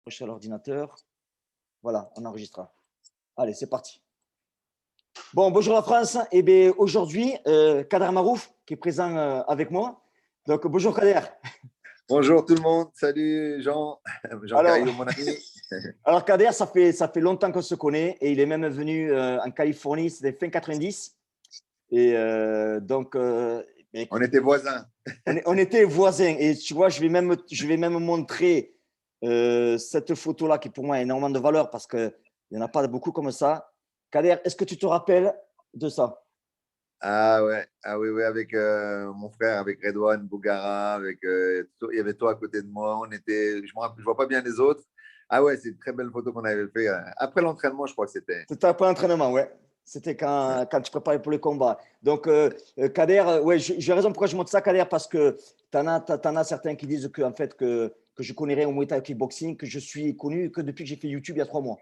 à l'ordinateur. Voilà, on enregistra. Allez, c'est parti. Bon, bonjour la France. Eh bien, aujourd'hui, Kader Marouf qui est présent avec moi. Donc, bonjour Kader. Bonjour tout le monde, salut Jean, Jean Alors, Caillot, mon ami. alors Kader, ça fait longtemps qu'on se connaît et il est même venu en Californie, c'était fin 90. Et donc, On était voisins. on était voisins. Et tu vois, je vais même montrer cette photo-là qui pour moi a énormément de valeur parce qu'il n'y en a pas beaucoup comme ça. Kader, est-ce que tu te rappelles de ça? Ah ouais, ah oui, oui, avec mon frère, avec Redouane Bougara, il y avait toi à côté de moi. Je vois pas bien les autres. Ah ouais, c'est une très belle photo qu'on avait fait après l'entraînement, je crois que c'était. C'était après l'entraînement, ouais. C'était quand tu préparais pour le combat. Donc, Kader, ouais, j'ai raison pourquoi je montre ça, Kader, parce que t'en as certains qui disent que, en fait, que je connais rien au Muay Thai kickboxing, que je suis connu que depuis que j'ai fait YouTube il y a 3 mois.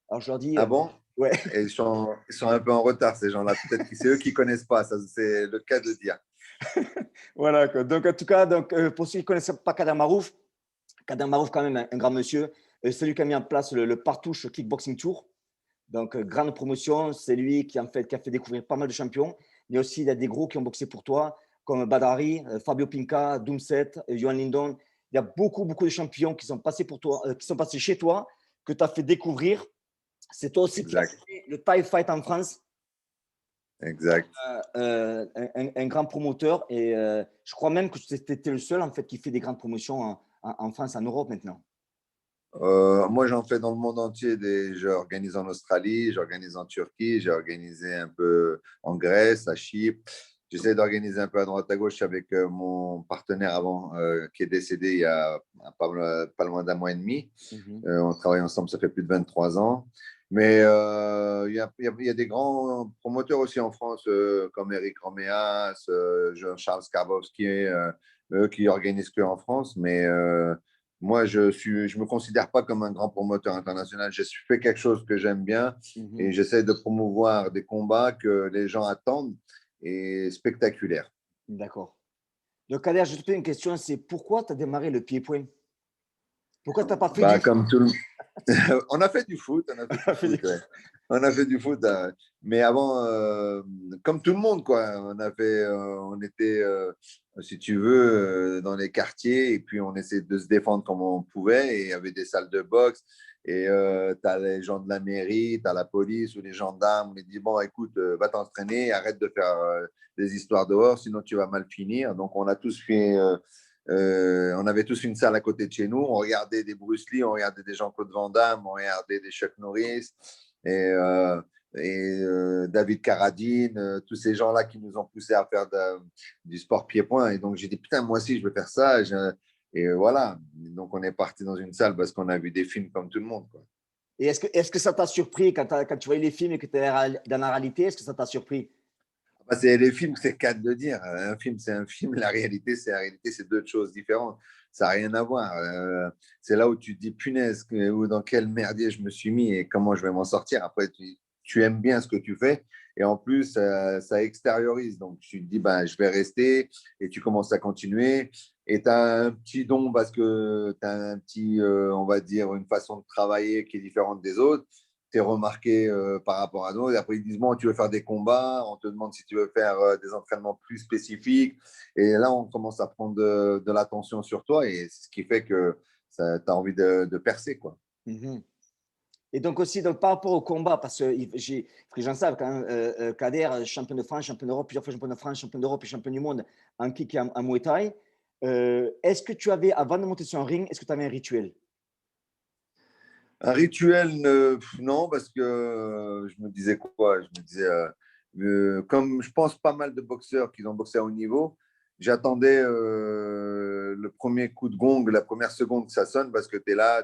Alors, je leur dis, Ah bon? ouais, Et ils sont un peu en retard, ces gens-là. Peut-être que c'est eux qui connaissent pas, ça c'est le cas de dire. voilà. Donc, en tout cas, donc, pour ceux qui ne connaissent pas Kader Marouf, quand même, un grand monsieur, c'est lui qui a mis en place le Partouche Kickboxing Tour. Donc, grande promotion, c'est lui qui a fait découvrir pas mal de champions. Mais aussi, il y a des gros qui ont boxé pour toi, comme Badari, Fabio Pinca, Doomset, Johan Lindon. Il y a beaucoup, beaucoup de champions qui sont passés pour toi, qui sont passés chez toi, que tu as fait découvrir. C'est toi aussi qui as Exact, fait le Thai Fight en France, exact. un grand promoteur. Et je crois même que tu étais le seul, en fait, qui fait des grandes promotions en France, en Europe maintenant. Moi, j'en fais dans le monde entier. J'organise en Australie, j'organise en Turquie, j'ai organisé un peu en Grèce, à Chypre. J'essaie d'organiser un peu à droite à gauche avec mon partenaire avant, qui est décédé il y a pas loin d'un mois et demi. Mhm. On travaille ensemble, ça fait plus de 23 ans. Mais il y a des grands promoteurs aussi en France, comme Eric Roméas, Jean-Charles Skarbowski, eux qui organisent que en France. Mais moi, je me considère pas comme un grand promoteur international. Je fais quelque chose que j'aime bien Mhm. et j'essaie de promouvoir des combats que les gens attendent et spectaculaires. D'accord. Donc, Kader, je te pose une question, c'est pourquoi tu as démarré le pied-point? Pourquoi tu n'as pas fait du Bah, foot? comme tout le, on a fait du foot, on a fait du foot, ouais. On a fait du foot, mais avant, comme tout le monde, quoi. On était, si tu veux, dans les quartiers, et puis on essayait de se défendre comme on pouvait, et il y avait des salles de boxe, et tu as les gens de la mairie, tu as la police ou les gendarmes, ils disent, bon, écoute, va t'entraîner, arrête de faire des histoires dehors, sinon tu vas mal finir. Donc on a tous fait on avait tous une salle à côté de chez nous. On regardait des Bruce Lee, on regardait des Jean-Claude Van Damme, on regardait des Chuck Norris et David Carradine, tous ces gens-là qui nous ont poussés à faire du sport pied-point. Et donc j'ai dit, putain, moi aussi, je veux faire ça. Et voilà. Donc on est parti dans une salle parce qu'on a vu des films comme tout le monde, quoi. Et est-ce que ça t'a surpris quand tu voyais les films et que tu es dans la réalité? Est-ce que ça t'a surpris? Bah, les films, c'est quatre de dire. Un film, c'est un film. La réalité, c'est la réalité, c'est deux choses différentes. Ça n'a rien à voir. C'est là où tu te dis, punaise, ou dans quel merdier je me suis mis et comment je vais m'en sortir. Après, tu aimes bien ce que tu fais et en plus, ça extériorise. Donc, tu te dis, bah, je vais rester et tu commences à continuer. Et tu as un petit don parce que tu as un petit, on va dire, une façon de travailler qui est différente des autres. Tu es remarqué par rapport à nous. Et après, ils disent, bon, tu veux faire des combats, on te demande si tu veux faire des entraînements plus spécifiques. Et là, on commence à prendre de l'attention sur toi et c'est ce qui fait que tu as envie de percer, quoi. Mhm. Et donc aussi, donc, par rapport au combat, parce que faut que les gens savent quand même, Kader, champion de France, champion d'Europe, plusieurs fois champion de France, champion d'Europe et champion du monde en kick et en Muay Thai. Est-ce que tu avais, avant de monter sur un ring, est-ce que tu avais un rituel? Un rituel, non, parce que je me disais quoi? Je me disais, comme je pense pas mal de boxeurs qui ont boxé à haut niveau, j'attendais le premier coup de gong, la première seconde que ça sonne, parce que tu es là,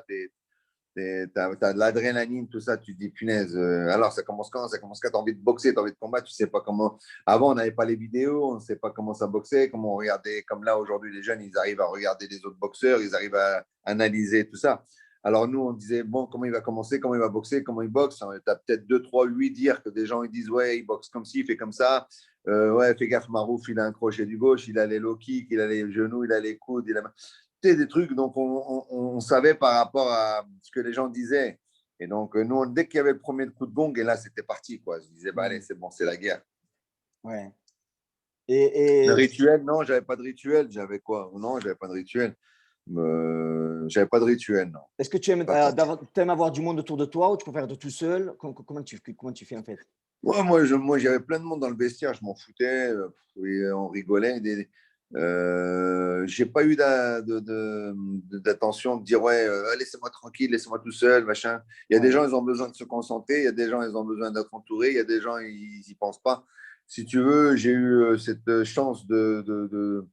t'as de l'adrénaline, tout ça, tu te dis, punaise, alors ça commence quand? Ça commence quand? T'as envie de boxer, t'as envie de combattre, tu sais pas comment. Avant, on n'avait pas les vidéos, on ne sait pas comment ça boxait, comment on regardait, comme là aujourd'hui, les jeunes, ils arrivent à regarder les autres boxeurs, ils arrivent à analyser tout ça. Alors nous, on disait, bon, comment il va commencer, comment il va boxer, comment il boxe. Tu as peut-être deux, trois, huit dire que des gens, ils disent, ouais, il boxe comme ci, il fait comme ça. Ouais, fais gaffe, Marouf, il a un crochet du gauche, il a les low kicks, il a les genoux, il a les coudes, il a... des trucs, donc on savait par rapport à ce que les gens disaient. Et donc, nous, dès qu'il y avait le premier coup de gong, et là, c'était parti, quoi. Je disais, bah, allez, c'est bon, c'est la guerre. Ouais. Le Et rituel, non, j'avais pas de rituel. J'avais quoi? Non, j'avais pas de rituel. J'avais pas de rituel, non. est-ce que tu aimes, Pas comme- t'aimes avoir du monde autour de toi ou tu préfères être tout seul? Comment tu fais en fait? Moi, j'avais plein de monde dans le vestiaire, je m'en foutais, et on rigolait. J'ai pas eu d'attention de dire, ouais, laissez-moi tranquille, laissez-moi tout seul, machin. Il y a des Ouais, gens, ils ont besoin de se concentrer, il y a des gens, ils ont besoin d'être entourés, il y a des gens, ils y pensent pas. Si tu veux, j'ai eu cette chance de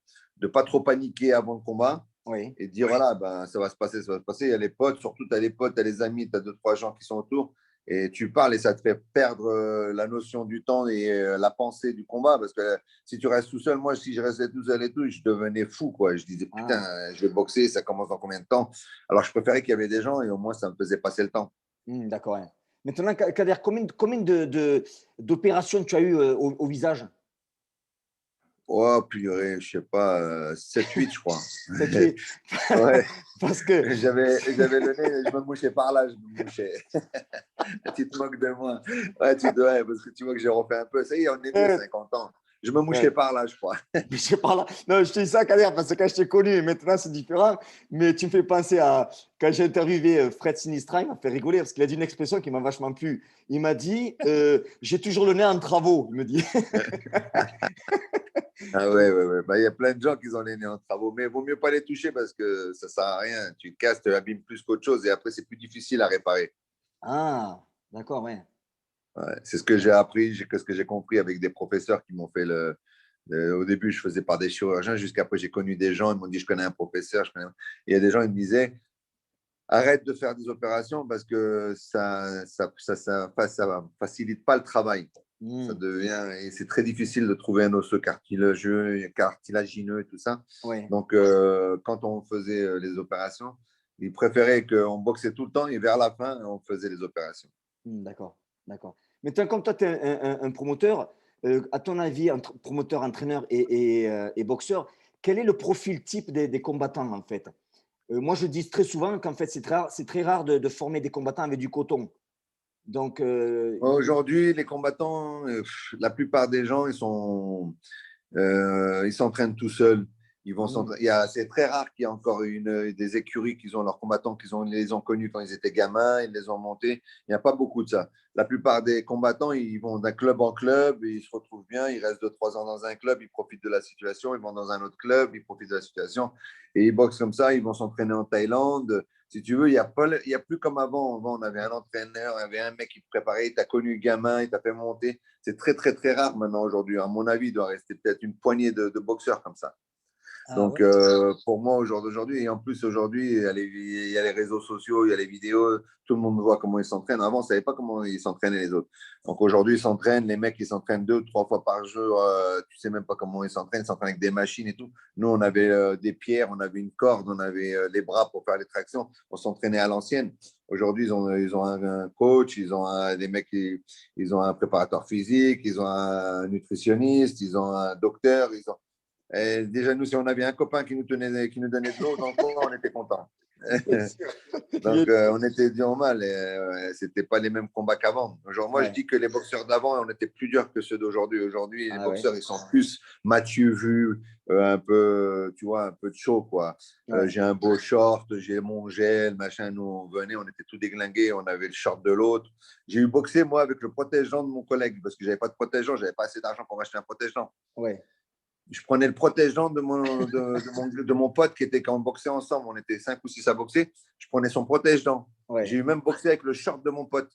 pas trop paniquer avant le combat oui. et de dire, voilà, ben, ça va se passer, ça va se passer. Il y a les potes, surtout, tu as les potes, tu as les amis, tu as deux, trois gens qui sont autour et tu parles et ça te fait perdre la notion du temps et la pensée du combat parce que si tu restes tout seul, moi, si je restais tout seul et tout, je devenais fou, quoi. Je disais, putain, Ah, je vais boxer, ça commence dans combien de temps? Alors, je préférais qu'il y avait des gens et au moins, ça me faisait passer le temps. d'accord. Ouais. Maintenant, Kader, combien d'opérations tu as eu au visage? Oh, purée, je sais pas, 7-8, je crois. Cette nuit. Ouais, Parce que, j'avais le nez, je me mouchais par là, je me mouchais. Tu te moques de moi. Ouais, parce que tu vois que j'ai refait un peu. Ça y est, on est vieux, euh, 50 ans. Je me mouchais ouais. par là, je crois. Je sais pas là. Non, je te dis ça, Kader, parce que quand je t'ai connu, et maintenant c'est différent. Mais tu me fais penser à quand j'ai interviewé Fred Sinistra, il m'a fait rigoler parce qu'il a dit une expression qui m'a vachement plu. Il m'a dit j'ai toujours le nez en travaux. Il me dit. Ah ouais, ouais, ouais. Bah, il y a plein de gens qui ont les nez en travaux, mais il vaut mieux pas les toucher parce que ça sert à rien. Tu casses, tu abîmes plus qu'autre chose et après, c'est plus difficile à réparer. Ah, d'accord, ouais. Ouais, c'est ce que j'ai appris, ce que j'ai compris avec des professeurs qui m'ont fait au début, je faisais par des chirurgiens, jusqu'après, j'ai connu des gens, ils m'ont dit, je connais un professeur, je connais Et il y a des gens, ils me disaient, arrête de faire des opérations parce que ça facilite pas le travail. Ça Hmm, devient, et c'est très difficile de trouver un osseux cartilagineux et tout ça. ouais. Donc, quand on faisait les opérations, ils préféraient qu'on boxait tout le temps et vers la fin, on faisait les opérations. D'accord, d'accord. Maintenant, comme toi, tu es un promoteur, à ton avis, entre promoteur, entraîneur et boxeur, quel est le profil type des combattants en fait? Moi, je dis très souvent qu'en fait, c'est très rare de former des combattants avec du coton. Donc, Aujourd'hui, les combattants, la plupart des gens, ils s'entraînent tout seuls. hmm, C'est très rare qu'il y ait encore des écuries qui ont leurs combattants, ils les ont connus quand ils étaient gamins, ils les ont montés. Il n'y a pas beaucoup de ça. La plupart des combattants, ils vont d'un club en club, et ils se retrouvent bien, ils restent 2, 3 ans dans un club, ils profitent de la situation, ils vont dans un autre club, ils profitent de la situation, et ils boxent comme ça, ils vont s'entraîner en Thaïlande. Si tu veux, il y a plus comme avant. Avant, on avait un entraîneur, il y avait un mec qui te préparait, il t'a connu gamin, il t'a fait monter. C'est très, très, très rare maintenant aujourd'hui. À mon avis, il doit rester peut-être une poignée de boxeurs comme ça. ah Donc, ouais. pour moi, au jour d'aujourd'hui, et en plus, aujourd'hui, il y a les réseaux sociaux, il y a les vidéos, tout le monde voit comment ils s'entraînent. Avant, on ne savait pas comment ils s'entraînaient les autres. Donc, aujourd'hui, ils s'entraînent, les mecs, ils s'entraînent 2, 3 fois par jour. Tu ne sais même pas comment ils s'entraînent avec des machines et tout. Nous, on avait des pierres, on avait une corde, on avait les bras pour faire les tractions. On s'entraînait à l'ancienne. Aujourd'hui, ils ont un coach, des mecs ils ont un préparateur physique, ils ont un nutritionniste, ils ont un docteur, et déjà, nous, si on avait un copain qui nous donnait de l'eau dans le corps, on était content. Bien sûr. Donc, on était dur mal. C'était pas les mêmes combats qu'avant. Moi, je Ouais. dis que les boxeurs d'avant, on était plus durs que ceux d'aujourd'hui. Aujourd'hui, les Ah ouais. boxeurs, ils sont plus Mathieu Vu, un peu, tu vois, un peu de chaud, quoi. Ouais. J'ai un beau short, j'ai mon gel, machin. Nous, on venait, on était tout déglingués, on avait le short de l'autre. J'ai eu boxé, moi, avec le protège-dents de mon collègue, parce que j'avais pas de protège-dents, j'avais pas assez d'argent pour m'acheter un protège-dents. Ouais. Je prenais le protège-dents de mon pote qui était quand on boxait ensemble. On était 5 ou 6 à boxer. Je prenais son protège-dents. J'ai Ouais. eu même boxé avec le short de mon pote.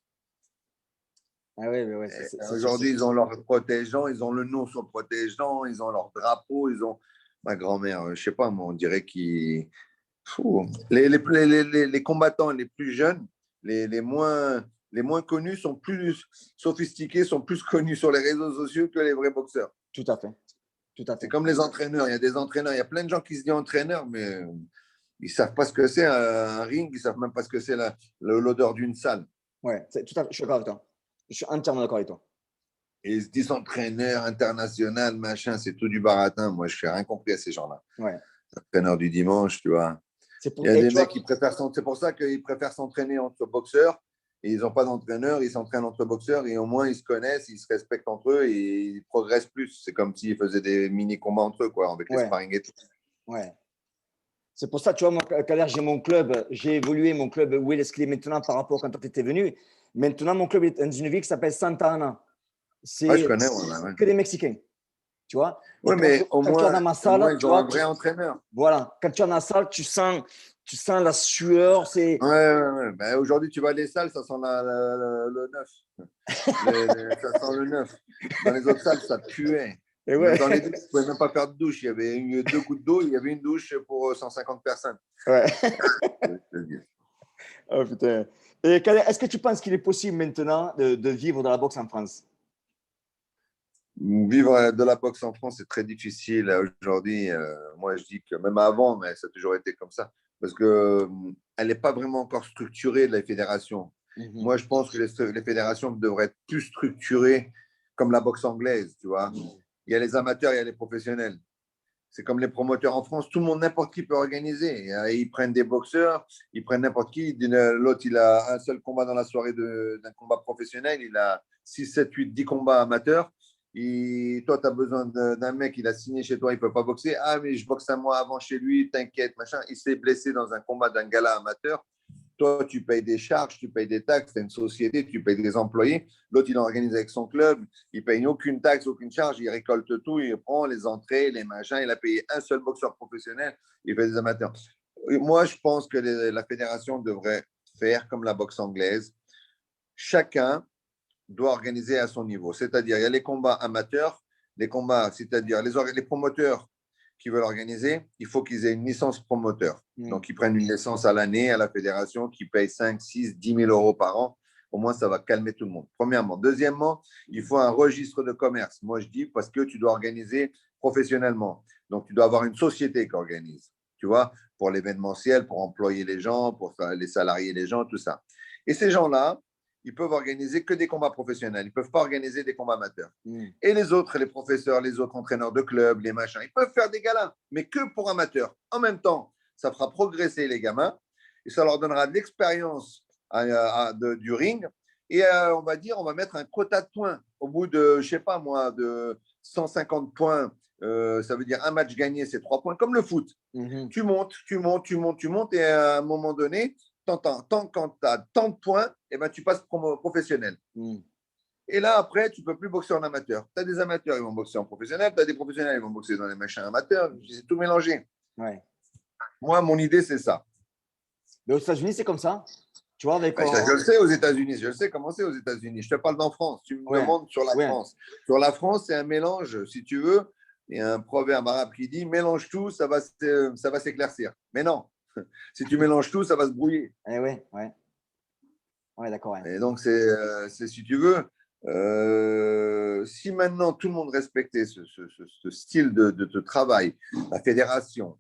Ah ouais, ouais, ouais. Aujourd'hui, ils ont leur protège-dents, ils ont le nom sur le protège-dents, ils ont leur drapeau, ils ont. Ma grand-mère, je sais pas, moi, on dirait qu'ils. Fou. Les combattants les plus jeunes, les moins connus, sont plus sophistiqués, sont plus connus sur les réseaux sociaux que les vrais boxeurs. Tout à fait. Tout à C'est fait. comme les entraîneurs. Il y a des entraîneurs, il y a plein de gens qui se disent entraîneurs, mais ils ne savent pas ce que c'est un ring, ils ne savent même pas ce que c'est l'odeur d'une salle. Ouais. Tout à fait. Je suis d'accord avec toi. Je suis entièrement d'accord avec toi. Et ils se disent entraîneur international, machin, c'est tout du baratin. Moi, je n'ai rien compris à ces gens-là. Ouais. Entraîneur du dimanche, tu vois. Il y a des mecs qui préfèrent c'est pour ça qu'ils préfèrent s'entraîner entre boxeurs et ils n'ont pas d'entraîneur, ils s'entraînent entre boxeurs et au moins ils se connaissent, ils se respectent entre eux et ils progressent plus. C'est comme s'ils faisaient des mini-combats entre eux, quoi, avec les sparring et tout. Ouais. C'est pour ça, tu vois, moi, Kader, j'ai mon club, j'ai évolué mon club où est ce qu'il est maintenant par rapport à quand tu étais venu. Maintenant, mon club est dans une ville qui s'appelle Santa Ana. C'est je connais, que des Mexicains, tu vois. Oui, mais au quand tu vas dans ma salle, ils ont un vrai entraîneur. Voilà, quand tu es dans la salle, tu sens la sueur. Ouais. Ben, aujourd'hui, tu vas à les salles, ça sent le neuf. Ça sent le neuf. Dans les autres salles, ça puait. Et ouais. Dans les douches, tu ne pouvais même pas faire de douche. Il y avait 2 gouttes d'eau, il y avait une douche pour 150 personnes. Ouais. Oh, putain. Et est-ce que tu penses qu'il est possible maintenant de vivre de la boxe en France? Vivre de la boxe en France, c'est très difficile aujourd'hui. Moi, je dis que même avant, mais ça a toujours été comme ça, parce qu'elle n'est pas vraiment encore structurée, la fédération. Moi, je pense que les fédérations devraient être plus structurées comme la boxe anglaise, tu vois. Il y a les amateurs, il y a les professionnels. C'est comme les promoteurs en France, tout le monde, n'importe qui peut organiser. Ils prennent des boxeurs, ils prennent n'importe qui. L'autre, il a un seul combat dans la soirée d'un combat professionnel, il a 6, 7, 8, 10 combats amateurs. Toi, tu as besoin d'un mec, il a signé chez toi, il ne peut pas boxer. Ah, mais je boxe un mois avant chez lui, t'inquiète, machin. Il s'est blessé dans un combat d'un gala amateur. Toi, tu payes des charges, tu payes des taxes, tu as une société, tu payes des employés. L'autre, il organise avec son club, il ne paye aucune taxe, aucune charge, il récolte tout, il prend les entrées, les machins. Il a payé un seul boxeur professionnel, il fait des amateurs. Moi, je pense que la fédération devrait faire comme la boxe anglaise. Chacun doit organiser à son niveau. C'est-à-dire, il y a les combats amateurs, les combats, c'est-à-dire les promoteurs qui veulent organiser, il faut qu'ils aient une licence promoteur. Donc, ils prennent une licence à l'année à la fédération qui paye 5, 6, 10 000 euros par an. Au moins, ça va calmer tout le monde. Premièrement. Deuxièmement, il faut un registre de commerce. Moi, je dis parce que tu dois organiser professionnellement. Donc, tu dois avoir une société qui organise, tu vois, pour l'événementiel, pour employer les gens, pour les salariés, les gens, tout ça. Et ces gens-là, ils peuvent organiser que des combats professionnels. Ils ne peuvent pas organiser des combats amateurs. Et les autres, les professeurs, les autres entraîneurs de clubs, les machins, ils peuvent faire des galas, mais que pour amateurs. En même temps, ça fera progresser les gamins et ça leur donnera de l'expérience du ring. Et on va dire, on va mettre un quota de points. Au bout de, je ne sais pas moi, de 150 points, ça veut dire un match gagné, c'est 3 points, comme le foot. Tu montes, et à un moment donné, quand tu as tant de points, eh ben, tu passes professionnel. Et là, après, tu ne peux plus boxer en amateur. Tu as des amateurs, ils vont boxer en professionnel. Tu as des professionnels, ils vont boxer dans les machins amateurs. C'est tout mélangé. Ouais. Moi, mon idée, c'est ça. Mais aux États-Unis, c'est comme ça. Tu vois, avec je le sais aux États-Unis. Je le sais comment c'est aux États-Unis. Je te parle d'en France. Tu me demandes sur la France. Sur la France, c'est un mélange, si tu veux. Il y a un proverbe arabe qui dit « mélange tout, ça va s'éclaircir ». Mais non. Si tu mélanges tout, ça va se brouiller. Ouais, d'accord. Ouais. Et donc, c'est si tu veux, si maintenant tout le monde respectait ce style de travail, la fédération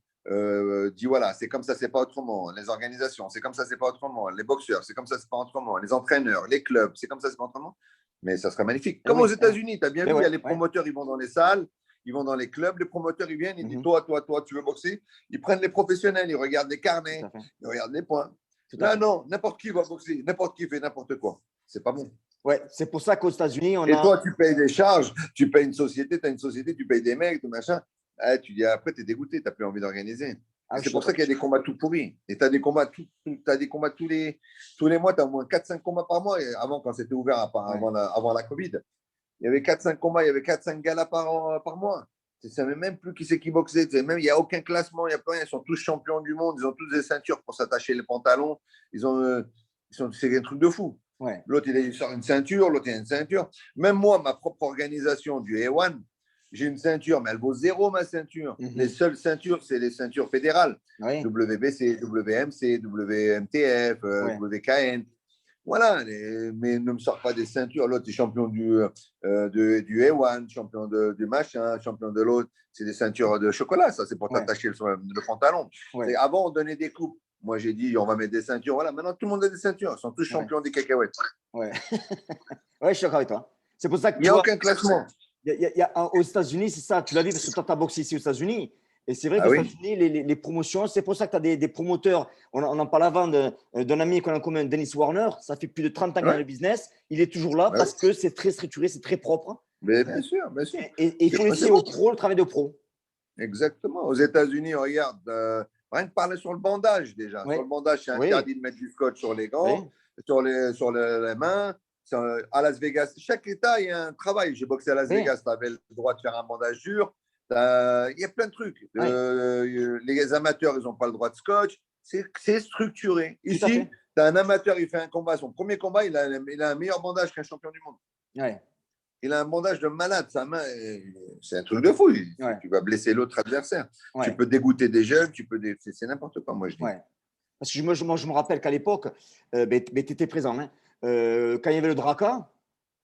dit voilà, c'est comme ça, c'est pas autrement. Les organisations, c'est comme ça, c'est pas autrement. Les boxeurs, c'est comme ça, c'est pas autrement. Les entraîneurs, les clubs, c'est comme ça, c'est pas autrement. Mais ça serait magnifique. Comme aux États-Unis, tu as bien vu, il y a les promoteurs, ils vont dans les salles, ils vont dans les clubs, les promoteurs, ils viennent, ils disent toi, tu veux boxer. Ils prennent les professionnels, ils regardent les carnets, ils regardent les points. Là, non, n'importe qui va boxer, n'importe qui fait n'importe quoi. C'est pas bon. Ouais, c'est pour ça qu'aux États-Unis, on a. Et toi, tu payes des charges, tu payes une société, tu as une société, tu payes des mecs, tout machin. Tu dis après, tu es dégoûté, tu n'as plus envie d'organiser. C'est pour ça qu'il y a des combats tout pourris. Et tu as des combats, tous les mois, tu as au moins 4-5 combats par mois. Et avant, quand c'était ouvert avant la Covid, il y avait 4-5 combats, il y avait 4-5 galas par mois. Tu ne savais même plus qui c'est qui boxait. Il n'y a aucun classement, il n'y a plus rien. Ils sont tous champions du monde, ils ont tous des ceintures pour s'attacher les pantalons. C'est un truc de fou. Ouais. L'autre, il sort une ceinture, l'autre, il a une ceinture. Même moi, ma propre organisation du A1, j'ai une ceinture, mais elle vaut zéro, ma ceinture. Les seules ceintures, c'est les ceintures fédérales. WBC, WMC, WMTF, WKN. Voilà, mais ne me sors pas des ceintures. L'autre est champion du A1, champion du machin, champion de l'autre. C'est des ceintures de chocolat, ça, c'est pour t'attacher le pantalon. Avant, on donnait des coupes. Moi, j'ai dit, on va mettre des ceintures. Voilà, maintenant, tout le monde a des ceintures. Ils sont tous champions des cacahuètes. Ouais, je suis d'accord avec toi. C'est pour ça que il n'y a aucun classement. Aux États-Unis, c'est ça. Tu l'as vu parce que toi, tu as boxé ici aux États-Unis. Et c'est vrai Ah qu'aux oui, États-Unis, les promotions, c'est pour ça que tu as des promoteurs. On en parle avant d'un ami qu'on a en commun, Dennis Warner. Ça fait plus de 30 ans qu'il est dans ouais, le business. Il est toujours là ouais, parce que c'est très structuré, c'est très propre. mais bien sûr, bien sûr. Et il faut C'est laisser bon. aux pros le travail de pro. Exactement. Aux États-Unis, regarde, rien que parler sur le bandage déjà. Oui, Sur le bandage, c'est oui, interdit de mettre du scotch sur les gants, oui, les mains. À Las Vegas, chaque État, il y a un travail. J'ai boxé à Las oui, Vegas, tu avais le droit de faire un bandage dur. Il y a plein de trucs. oui, Les amateurs, ils n'ont pas le droit de scotch. C'est structuré. tout à Ici, fait. tu as un amateur, il fait un combat. Son premier combat, il a un meilleur bandage qu'un champion du monde. Ouais, Il a un bandage de malade, sa main, c'est un truc de fou. ouais, Tu vas blesser l'autre adversaire. Tu ouais, peux dégoûter des jeunes, c'est n'importe quoi, moi je dis. ouais. Parce que moi, je me rappelle qu'à l'époque, tu étais présent. Hein. Quand il y avait le Draca,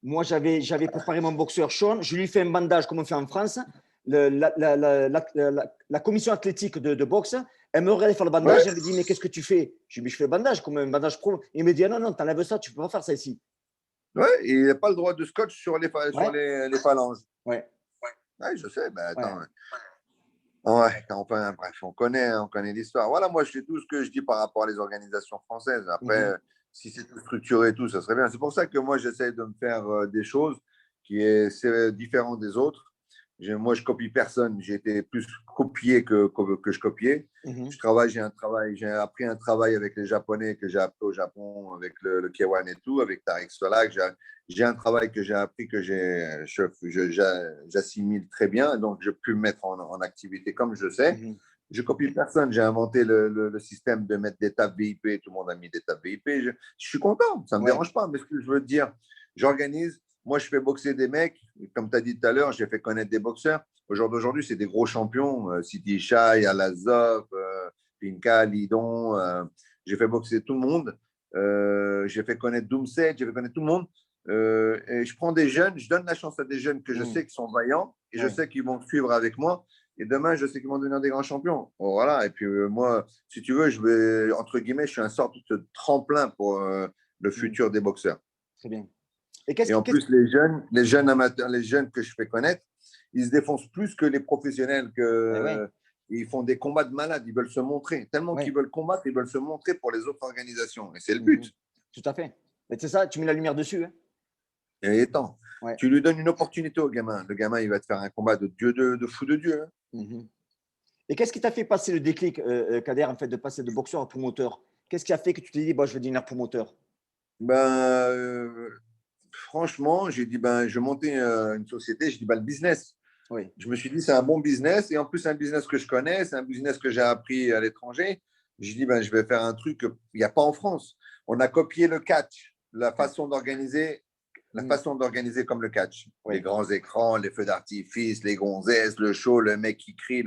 moi, j'avais préparé mon boxeur Sean. Je lui fais un bandage comme on fait en France. La commission athlétique de boxe, elle me regardait faire le Ouais, bandage. Elle me dit, mais qu'est-ce que tu fais? Je lui dis, mais je fais le bandage comme un bandage pro. Il me dit, ah non, non, t'enlèves ça, tu peux pas faire ça ici. ouais, et il n'a pas le droit de scotch sur Ouais, les phalanges. ouais, Ouais, je sais, ben ouais. attends. Ouais, bref, on connaît l'histoire. Voilà, moi je fais tout ce que je dis par rapport à les organisations françaises. Après, Mhm, si c'est tout structuré et tout, ça serait bien. C'est pour ça que moi j'essaie de me faire des choses c'est différent des autres. Moi, je copie personne. J'ai été plus copié que je copiais. mhm, J'ai appris un travail avec les Japonais que j'ai appris au Japon avec le K1 et tout, avec Tarek Solak. J'ai un travail que j'ai appris j'assimile très bien, donc je peux me mettre en activité comme je sais. mhm. Je copie personne. J'ai inventé le système de mettre des tables VIP. Tout le monde a mis des tables VIP. Je suis content. Ça ne me Ouais, dérange pas. Mais ce que je veux te dire, j'organise. Moi, je fais boxer des mecs. Comme tu as dit tout à l'heure, j'ai fait connaître des boxeurs. Au jour d'aujourd'hui, c'est des gros champions. Sidi Shai, Alazov, Pinka, Lidon. J'ai fait boxer tout le monde. J'ai fait connaître Doomset. J'ai fait connaître tout le monde. Et je prends des jeunes. Je donne la chance à des jeunes que je mhm, sais qui sont vaillants et je ouais. sais qu'ils vont suivre avec moi. Et demain, je sais qu'ils vont devenir des grands champions. Bon, voilà. Et puis, moi, si tu veux, entre guillemets, je suis un sorte de tremplin pour le Mhm. futur des boxeurs. Très bien. Et Et en plus, les jeunes amateurs, les jeunes que je fais connaître, ils se défoncent plus que les professionnels. eh ouais, Ils font des combats de malades. Ils veulent se montrer. Tellement qu'ils ouais. veulent combattre, ils veulent se montrer pour les autres organisations. Et c'est le Mhm. but. Tout à fait. Mais c'est ça, tu mets la lumière dessus. Hein. Et étant, Ouais. tu lui donnes une opportunité au gamin. Le gamin, il va te faire un combat de Dieu, de fou de Dieu. Hein. Mhm. Et qu'est-ce qui t'a fait passer le déclic, Kader, en fait, de passer de boxeur à promoteur? Qu'est-ce qui a fait que tu t'es dit, bon, je vais devenir promoteur? Ben, franchement, j'ai dit, ben, je vais monter une société. J'ai dit, ben, le business. Oui. Je me suis dit, c'est un bon business. Et en plus, c'est un business que je connais. C'est un business que j'ai appris à l'étranger. J'ai dit, ben, je vais faire un truc qu'il n'y a pas en France. On a copié le catch, Ouais. la Mhm. façon d'organiser comme le catch. Les Oui. grands écrans, les feux d'artifice, les gonzesses, le show, le mec qui crie.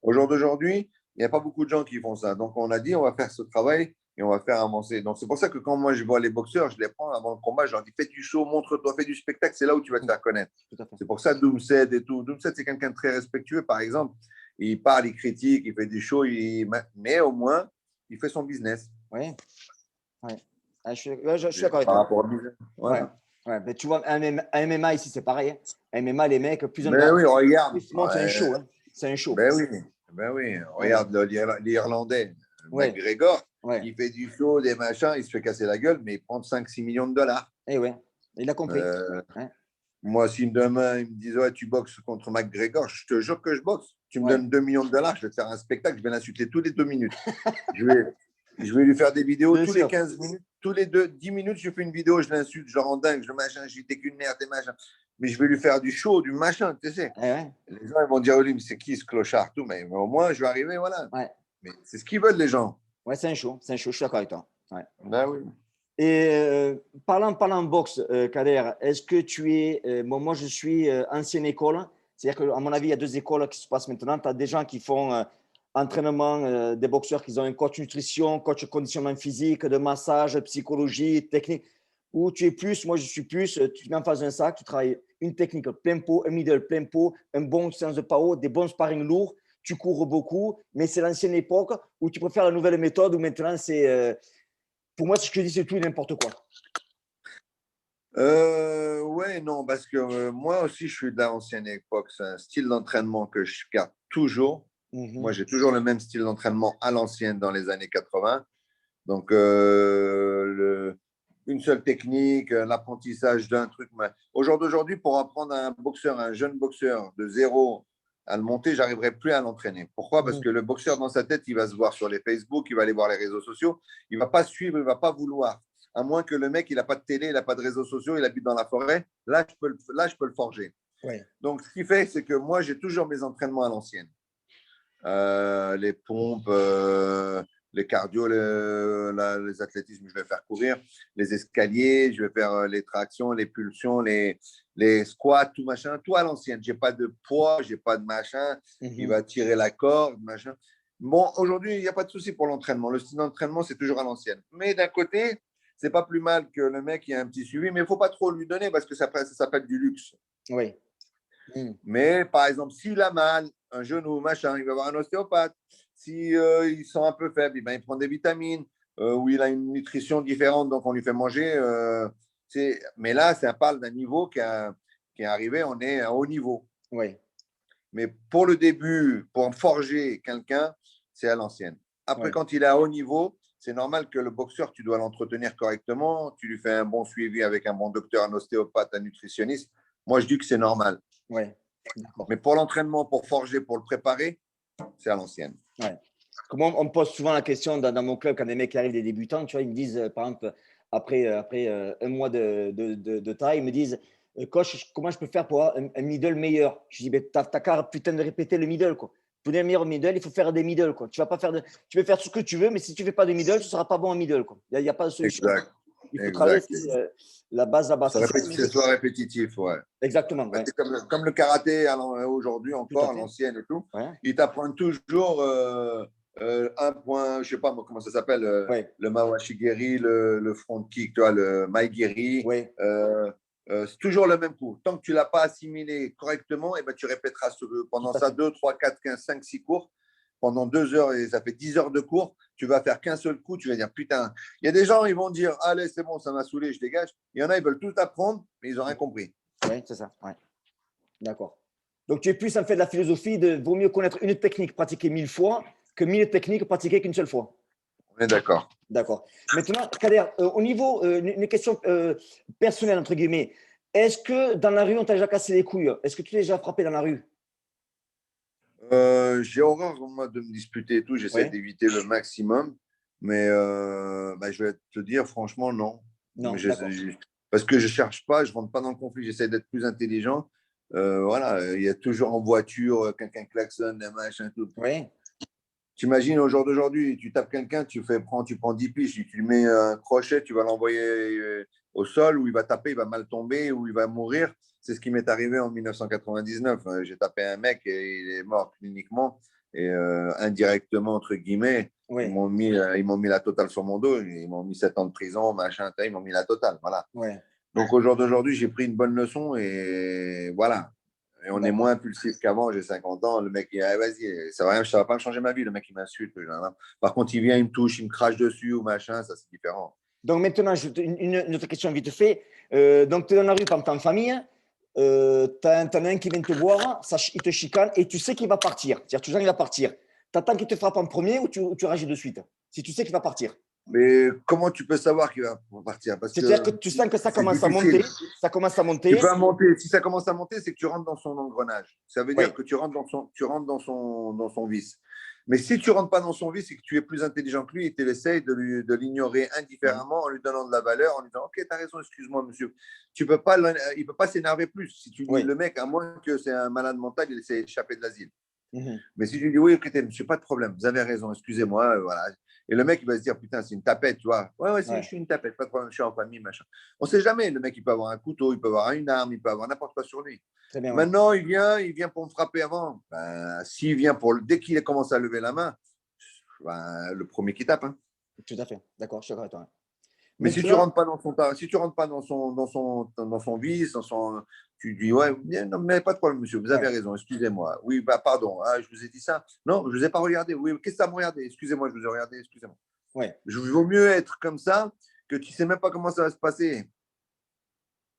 Au jour d'aujourd'hui, il n'y a pas beaucoup de gens qui font ça. Donc, on a dit, on va faire ce travail et on va faire avancer. Donc, c'est pour ça que quand moi, je vois les boxeurs, je les prends avant le combat, je leur dis, fais du show, montre-toi, fais du spectacle, c'est là où tu vas te Mhm. faire connaître. Tout à fait. C'est pour ça Doomset et tout. Doomset, c'est quelqu'un de très respectueux, par exemple. Il parle, il critique, il fait des shows, mais au moins, il fait son business. Oui. Ouais. Ah, je suis d'accord avec Par toi. rapport au business. Ouais. Voilà. Ouais. Mais tu vois, MMA ici, c'est pareil. Hein. MMA, les mecs, plus on Ben oui, regarde. plus ils montent, c'est un show. Hein. C'est un show. Ben oui, ben oui. Ouais. Regarde l'Irlandais, Ouais. McGregor, Ouais. il fait du show, des machins, il se fait casser la gueule, mais il prend 5-6 millions de dollars. Et ouais. Il a compris. Euh, Hein. Moi, si demain, ils me disent, ouais, tu boxes contre McGregor, je te jure que je boxe. Tu me Ouais. donnes 2 millions de dollars, je vais te faire un spectacle, je vais l'insulter tous les 2 minutes. Je vais, je vais lui faire des vidéos Bien tous les sûr. 15 minutes. Tous les 10 minutes, je fais une vidéo, je l'insulte, je le rends dingue, je le machin, je dis t'es qu'une merde, t'es machin. Mais je vais lui faire du show, du machin, tu sais. Eh ouais. Les gens ils vont dire, lui, mais c'est qui ce clochard, tout, mais au moins, je vais arriver, voilà. Ouais. Mais c'est ce qu'ils veulent, les gens. Ouais, c'est un show. C'est un show. Je suis d'accord avec toi. Ouais. Ben oui. Et parlant boxe, Kader, est-ce que tu es. Moi, je suis ancienne école. C'est-à-dire qu'à mon avis, il y a deux écoles qui se passent maintenant. Tu as des gens qui font entraînement, des boxeurs qui ont un coach nutrition, coach conditionnement physique, de massage, psychologie, technique. Ou tu es plus, moi je suis plus, tu mets en face d'un sac, tu travailles une technique plein pot, un middle plein pot, un bon séance de PAO, des bons sparring lourds, tu cours beaucoup, mais c'est l'ancienne époque où tu préfères la nouvelle méthode où maintenant c'est. Pour moi, ce que je dis, c'est tout et n'importe quoi. Ouais, non, parce que moi aussi, je suis de l'ancienne époque. C'est un style d'entraînement que je garde toujours. Moi, j'ai toujours le même style d'entraînement à l'ancienne dans les années 80. Donc, une seule technique, l'apprentissage d'un truc. Au jour d'aujourd'hui, pour apprendre à un boxeur, un jeune boxeur de zéro à le monter, j'arriverai plus à l'entraîner. Pourquoi? Parce que le boxeur, dans sa tête, il va se voir sur les Facebook, il va aller voir les réseaux sociaux, il ne va pas suivre, il ne va pas vouloir. À moins que le mec, il n'a pas de télé, il n'a pas de réseaux sociaux, il habite dans la forêt, là, je peux le forger. Ouais. Donc, ce qui fait, c'est que moi, j'ai toujours mes entraînements à l'ancienne. Les pompes, les cardio, les athlétismes, je vais faire courir, les escaliers, je vais faire les tractions, les pulsions, les squats, tout machin, tout à l'ancienne. J'ai pas de poids, j'ai pas de machin, il va tirer la corde, machin. Bon, aujourd'hui, il n'y a pas de souci pour l'entraînement. Le style d'entraînement, c'est toujours à l'ancienne. Mais d'un côté, c'est pas plus mal que le mec ait un petit suivi, mais il faut pas trop lui donner parce que ça s'appelle du luxe. Oui. Mais par exemple, s'il a mal, un genou, machin, il va voir un ostéopathe. Si il sent un peu faible, il prend des vitamines ou il a une nutrition différente, donc on lui fait manger. Mais là, ça parle d'un niveau qui est arrivé, on est à haut niveau. Oui. Mais pour le début, pour forger quelqu'un, c'est à l'ancienne. Après, quand il est à haut niveau, c'est normal que le boxeur, tu dois l'entretenir correctement, tu lui fais un bon suivi avec un bon docteur, un ostéopathe, un nutritionniste. Moi, je dis que c'est normal. Ouais. Mais pour l'entraînement, pour forger, pour le préparer, c'est à l'ancienne. Ouais. Comment on me pose souvent la question dans mon club quand des mecs arrivent, des débutants, tu vois, ils me disent, par exemple, après un mois de taille, ils me disent, coach, comment je peux faire pour avoir un middle meilleur? Je dis, ben, t'as qu'à putain de répéter le middle, quoi. Pour devenir meilleur middle, il faut faire des middle, quoi. Tu vas pas faire tu peux faire ce que tu veux, mais si tu fais pas de middle, tu seras pas bon en middle, quoi. Il y a pas de solution. Exact. Il faut travailler la base, C'est soit répétitif, ouais. Exactement. Ouais. C'est comme le karaté aujourd'hui encore, à l'ancienne et tout. Ouais. Ils t'apprennent toujours un point, je sais pas comment ça s'appelle, le Mawashigiri, le front kick, tu vois, le Maigiri. Ouais. C'est toujours le même coup. Tant que tu ne l'as pas assimilé correctement, ben, tu répéteras pendant ça 2, 3, 4, 15, 5, 6 cours. Pendant 2 heures, et ça fait 10 heures de cours, tu vas faire qu'un seul coup, tu vas dire putain. Il y a des gens, ils vont dire allez, c'est bon, ça m'a saoulé, je dégage. Il y en a, ils veulent tout apprendre, mais ils n'ont rien compris. Oui, c'est ça. Ouais. D'accord. Donc, tu es plus en fait de la philosophie de vaut mieux connaître une technique pratiquée 1000 fois que 1000 techniques pratiquées qu'une seule fois. On est d'accord. D'accord. Maintenant, Kader, au niveau, une question personnelle, entre guillemets, est-ce que dans la rue, on t'a déjà cassé les couilles? Est-ce que tu t'es déjà frappé dans la rue? J'ai horreur moi, de me disputer et tout, j'essaie d'éviter le maximum, mais je vais te dire franchement, non. Non, Parce que je ne cherche pas, je ne rentre pas dans le conflit, j'essaie d'être plus intelligent. Voilà, il y a toujours en voiture quelqu'un klaxonne, des machins, tout. Oui. Tu imagines au jour d'aujourd'hui, tu tapes quelqu'un, tu prends 10 piges, tu lui mets un crochet, tu vas l'envoyer au sol où il va taper, il va mal tomber, où il va mourir. C'est ce qui m'est arrivé en 1999. J'ai tapé un mec et il est mort cliniquement et indirectement, entre guillemets. Oui. Ils m'ont mis la totale sur mon dos. Ils m'ont mis 7 ans de prison, machin, ils m'ont mis la totale. Voilà. Ouais. Donc au jour d'aujourd'hui, j'ai pris une bonne leçon et voilà. Et on est moins impulsif qu'avant. J'ai 50 ans. Le mec, il dit, vas-y, ça ne va pas me changer ma vie. Le mec, il m'insulte. Par contre, il vient, il me touche, il me crache dessus ou machin. Ça, c'est différent. Donc maintenant, une autre question vite fait. Donc, tu es dans la rue, par exemple, en famille. T'en as un qui vient te voir, il te chicane et tu sais qu'il va partir. C'est-à-dire, tu sens qu'il va partir. Tu attends qu'il te frappe en premier ou tu réagis de suite? Si tu sais qu'il va partir. Mais comment tu peux savoir qu'il va partir? C'est-à-dire que tu sens que ça commence à monter. Ça commence à monter. Tu vas monter. Si ça commence à monter, c'est que tu rentres dans son engrenage. Ça veut dire que tu rentres dans son vice. Mais si tu ne rentres pas dans son vice et que tu es plus intelligent que lui, et tu essayes de l'ignorer indifféremment en lui donnant de la valeur, en lui disant « Ok, tu as raison, excuse-moi, monsieur. » Il ne peut pas s'énerver plus. Si tu dis le mec, à moins que c'est un malade mental, il s'est échappé de l'asile. Mais si tu dis « Oui, écoutez, monsieur, pas de problème, vous avez raison, excusez-moi. » Voilà. Et le mec, il va se dire, putain, c'est une tapette, tu vois. Ouais, je suis une tapette, pas de problème, je suis en famille, machin. On ne sait jamais, le mec, il peut avoir un couteau, il peut avoir une arme, il peut avoir n'importe quoi sur lui. Bien, maintenant, il vient pour me frapper avant. S'il vient dès qu'il commence à lever la main, le premier qui tape. Hein. Tout à fait, d'accord, je suis d'accord avec toi. Mais si tu ne rentres pas dans son vice, tu dis, ouais, non, mais pas de problème, monsieur, vous avez raison, excusez-moi. Oui, pardon, je vous ai dit ça. Non, je ne vous ai pas regardé. Oui, qu'est-ce que ça me regarde? Excusez-moi, je vous ai regardé, excusez-moi. Il vaut mieux être comme ça que tu ne sais même pas comment ça va se passer.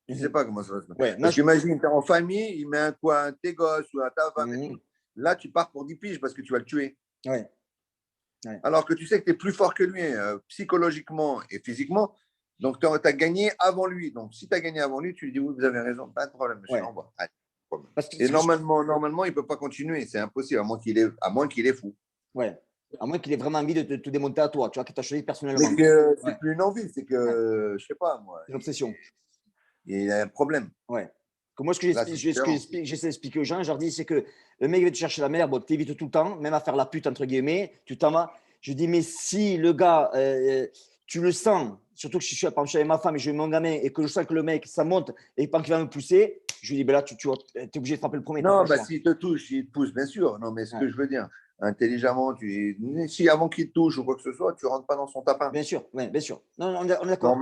Tu ne sais pas comment ça va se passer. Parce qu'imagine, tu es en famille, il met un coup à tes gosses ou à ta femme. là, tu pars pour 10 piges parce que tu vas le tuer. Ouais. Ouais. Alors que tu sais que tu es plus fort que lui, psychologiquement et physiquement. Donc, tu as gagné avant lui. Donc, si tu as gagné avant lui, tu lui dis oui, vous avez raison, pas de problème, monsieur, Ouais. au revoir. Allez, problème. Parce que, Et normalement, il ne peut pas continuer. C'est impossible, à moins qu'il est fou. ouais. À moins qu'il ait vraiment envie de te démonter à toi, tu vois, qu'il t'a choisi Mais personnellement. que Ouais. c'est plus une envie, c'est Ouais. que, je sais pas, moi, C'est une obsession. il y a un problème. Ouais. Que moi, Là, c'est différent. j'essaie d'expliquer aux gens, je leur dis, c'est que le mec il va te chercher la merde, bon, t'évites tout le temps, même à faire la pute, entre guillemets, tu t'en vas. Je dis, mais si le gars, tu le sens, surtout que je suis, par exemple, je suis avec ma femme et je vais mon gamin et que je sens que le mec, ça monte et pas qu'il va me pousser, je lui dis, ben là, tu es obligé de frapper le premier, t'as pas Non, le bah, choix. s'il te touche, il te pousse, bien sûr. Non, mais ce Ouais. que je veux dire, intelligemment, si avant qu'il te touche ou quoi que ce soit, tu rentres pas dans son tapin. Bien sûr, ouais, bien sûr. Non, non, on est d'accord.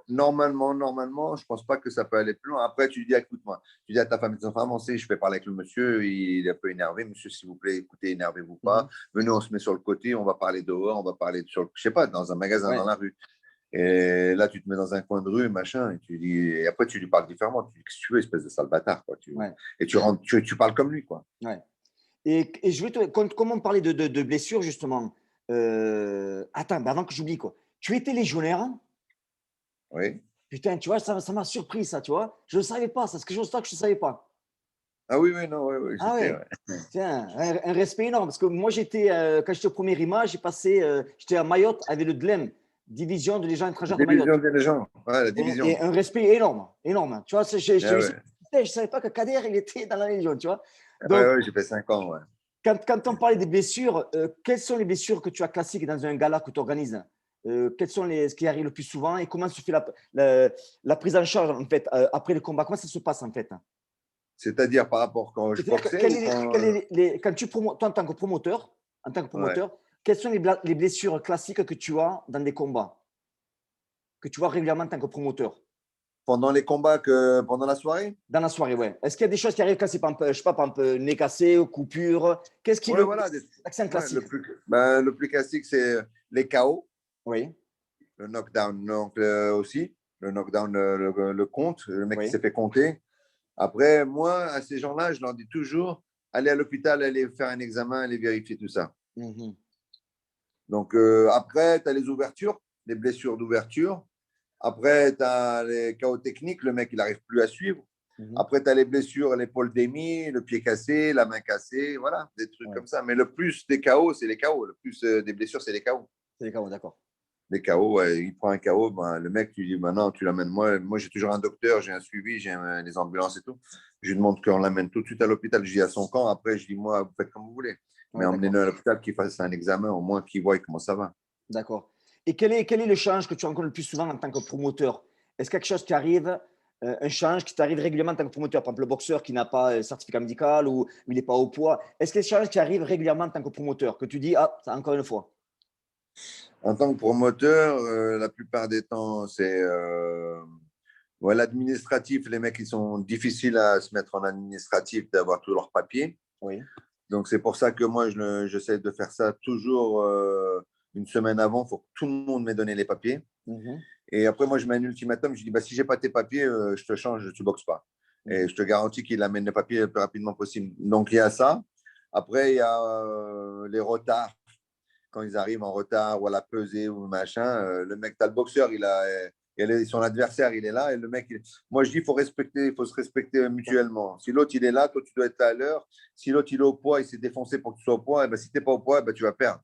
Normalement, je pense pas que ça peut aller plus loin. Après, tu dis, écoute-moi, tu dis à ta femme, je vais parler avec le monsieur, il est un peu énervé. Monsieur, s'il vous plaît, écoutez, énervez-vous pas. Mhm. Venez, on se met sur le côté, on va parler dehors, on va parler sur, je sais pas, dans un magasin, dans Ouais, la rue. Et là, tu te mets dans un coin de rue, machin, et tu dis, et après, tu lui parles différemment. Tu dis, qu'est-ce que tu veux, espèce de sale bâtard, quoi. ouais, Et tu rentres, tu parles comme lui, quoi. ouais. Et je vais te, comment on parlait de blessures, justement. Attends, bah avant que j'oublie, quoi. Tu étais légionnaire, hein. Oui. Putain, tu vois, ça m'a surpris, ça, tu vois. Je ne savais pas, ça, c'est quelque chose que je ne savais pas. Ah oui, oui, non, oui, oui, Ah j'étais, ouais, ouais. tiens, un respect énorme. Parce que moi, quand j'étais au premier RIMA, j'ai passé, j'étais à Mayotte avec le DLEM, Division de Légions La étrangères de division Mayotte. des gens, ouais, la Et division. un respect énorme, énorme. Tu vois, Ah je ouais, ne savais pas que Kader, il était dans la Légion, tu vois. ouais, Donc, ouais, j'ai fait 5 ans, ouais. quand on parlait des blessures, quelles sont les blessures que tu as classiques dans un gala que tu organises? Quels sont ce qui arrive le plus souvent et comment se fait la prise en charge en fait après le combat? Comment ça se passe en fait? C'est-à-dire par rapport quand je C'est-à-dire que boxais ou quand. quand toi en tant que Ouais. promoteur, quelles sont les blessures classiques que tu as dans des combats, que tu vois régulièrement en tant que promoteur? Pendant pendant la soirée? Dans la soirée, ouais. Est-ce qu'il y a des choses qui arrivent quand c'est, par exemple, je sais pas, par exemple, nez cassé ou coupure? Qu'est-ce qui Ouais, voilà. l'accent Ouais, classique? le plus classique, c'est les KO, Oui, le knockdown donc, aussi. Le knockdown, le compte, le mec qui oui. s'est fait compter. Après, moi, à ces gens-là, je leur dis toujours, allez à l'hôpital, allez faire un examen, allez vérifier tout ça. Mhm, Donc, après, tu as les ouvertures, les blessures d'ouverture. Après, tu as les KO techniques, le mec, il n'arrive plus à suivre. mhm, Après, tu as les blessures, l'épaule démise, le pied cassé, la main cassée, voilà, des trucs ouais. comme ça. Mais le plus des KO, c'est les KO. Le plus des blessures, c'est les KO. C'est les carreaux, d'accord. Les KO, ouais, il prend un KO, ben, le mec, tu lui dis, maintenant, tu l'amènes. Moi, j'ai toujours un docteur, j'ai un suivi, j'ai les ambulances et tout. Je lui demande qu'on l'amène tout de suite à l'hôpital. Je dis à son camp, après, je dis, moi, vous faites comme vous voulez. Mais Ouais, d'accord, emmenez-le à l'hôpital, qu'il fasse un examen, au moins qu'il voie comment ça va. d'accord. Et quel est le change que tu rencontres le plus souvent en tant que promoteur? Est-ce quelque chose qui arrive, un change qui t'arrive régulièrement en tant que promoteur? Par exemple, le boxeur qui n'a pas certificat médical ou il n'est pas au poids. Est-ce que les changes qui arrivent régulièrement en tant que promoteur, que tu dis, ah, ça encore une fois? En tant que promoteur, la plupart des temps, c'est ouais, l'administratif. Les mecs, ils sont difficiles à se mettre en administratif, d'avoir tous leurs papiers. Oui. Donc, c'est pour ça que moi, j'essaie de faire ça toujours une semaine avant. Il faut que tout le monde m'ait donné les papiers. Mhm, Et après, moi, je mets un ultimatum. Je dis, bah, si j'ai pas tes papiers, je te change, tu boxes pas. Et mhm, je te garantis qu'il amène les papiers le plus rapidement possible. Donc, il y a ça. Après, il y a les retards. Quand ils arrivent en retard ou à la pesée ou machin, le mec, t'as le boxeur, son adversaire, il est là. Et le mec, moi, je dis, il faut se respecter mutuellement. Si l'autre, il est là, toi, tu dois être là à l'heure. Si l'autre, il est au poids, il s'est défoncé pour que tu sois au poids, et ben, si tu n'es pas au poids, ben, tu vas perdre